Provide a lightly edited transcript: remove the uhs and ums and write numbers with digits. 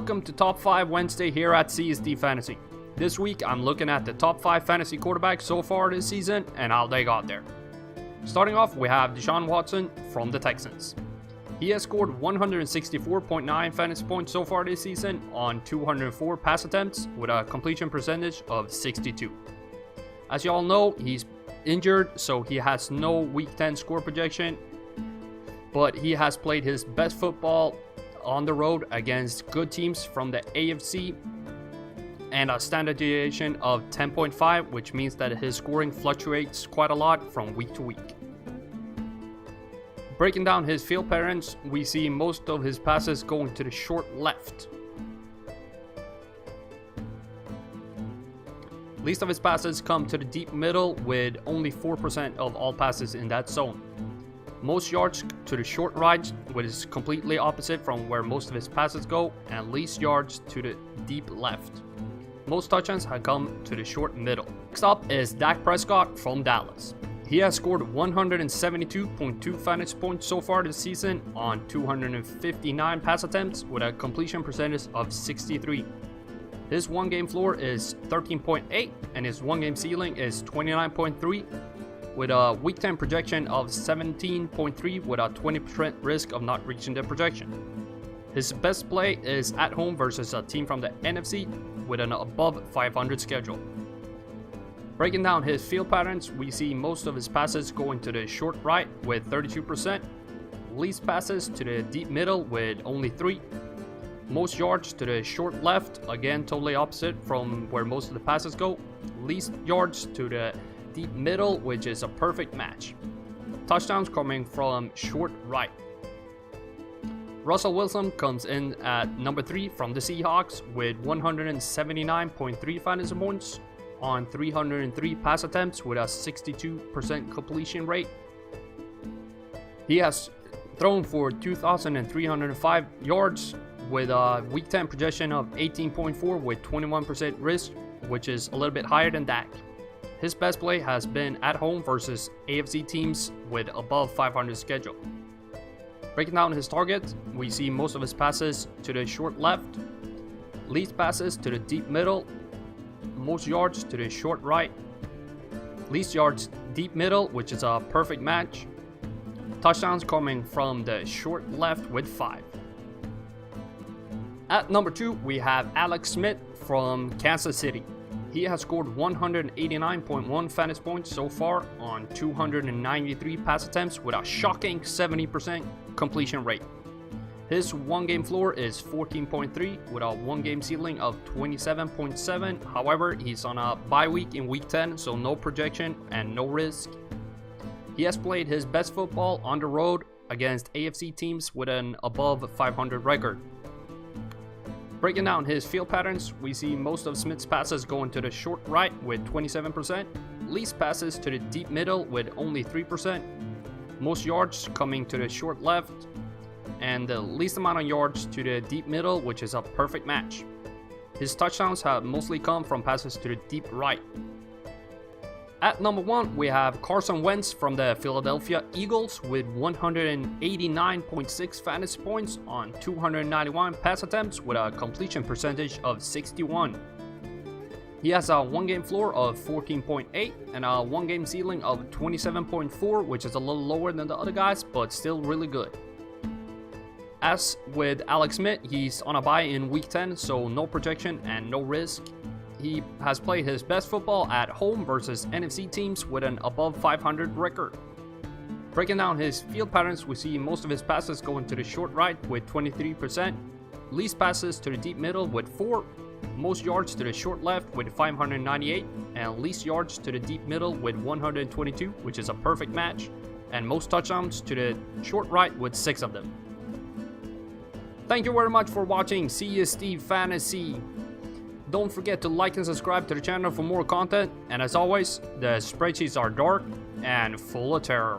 Welcome to Top 5 Wednesday here at CSD Fantasy. This week I'm looking at the top 5 fantasy quarterbacks so far this season and how they got there. Starting off, we have Deshaun Watson from the Texans. He has scored 164.9 fantasy points so far this season on 204 pass attempts with a completion percentage of 62. As you all know, he's injured, so he has no week 10 score projection, but he has played his best football on the road against good teams from the AFC and a standard deviation of 10.5, which means that his scoring fluctuates quite a lot from week to week. Breaking down his field patterns, we see most of his passes going to the short left. Least of his passes come to the deep middle, with only 4% of all passes in that zone. Most yards to the short right, which is completely opposite from where most of his passes go, and least yards to the deep left. Most touchdowns have come to the short middle. Next up is Dak Prescott from Dallas. He has scored 172.2 fantasy points so far this season on 259 pass attempts with a completion percentage of 63. His one-game floor is 13.8 and his one-game ceiling is 29.3, with a week 10 projection of 17.3 with a 20% risk of not reaching the projection. His best play is at home versus a team from the NFC with an above 500 schedule. Breaking down his field patterns, we see most of his passes going to the short right with 32%, least passes to the deep middle with only 3, most yards to the short left, again totally opposite from where most of the passes go, least yards to the deep middle, which is a perfect match. Touchdowns coming from short right. Russell Wilson comes in at number 3 from the Seahawks with 179.3 fantasy points on 303 pass attempts with a 62% completion rate. He has thrown for 2,305 yards with a week 10 projection of 18.4 with 21% risk, which is a little bit higher than Dak. His best play has been at home versus AFC teams with above 500 schedule. Breaking down his targets, we see most of his passes to the short left, least passes to the deep middle, most yards to the short right, least yards deep middle, which is a perfect match. Touchdowns coming from the short left with 5. At number 2, we have Alex Smith from Kansas City. He has scored 189.1 fantasy points so far on 293 pass attempts with a shocking 70% completion rate. His one-game floor is 14.3 with a one-game ceiling of 27.7. However, he's on a bye week in week 10, so no projection and no risk. He has played his best football on the road against AFC teams with an above 500 record. Breaking down his field patterns, we see most of Smith's passes going to the short right with 27%, least passes to the deep middle with only 3%, most yards coming to the short left, and the least amount of yards to the deep middle, which is a perfect match. His touchdowns have mostly come from passes to the deep right. At number 1, we have Carson Wentz from the Philadelphia Eagles with 189.6 fantasy points on 291 pass attempts with a completion percentage of 61. He has a one-game floor of 14.8 and a one-game ceiling of 27.4, which is a little lower than the other guys, but still really good. As with Alex Smith, he's on a bye in week 10, so no projection and no risk. He has played his best football at home versus NFC teams with an above 500 record. Breaking down his field patterns, we see most of his passes going to the short right with 23%, least passes to the deep middle with 4, most yards to the short left with 598, and least yards to the deep middle with 122, which is a perfect match, and most touchdowns to the short right with 6 of them. Thank you very much for watching CSD Fantasy. Don't forget to like and subscribe to the channel for more content, and as always, the spreadsheets are dark and full of terror.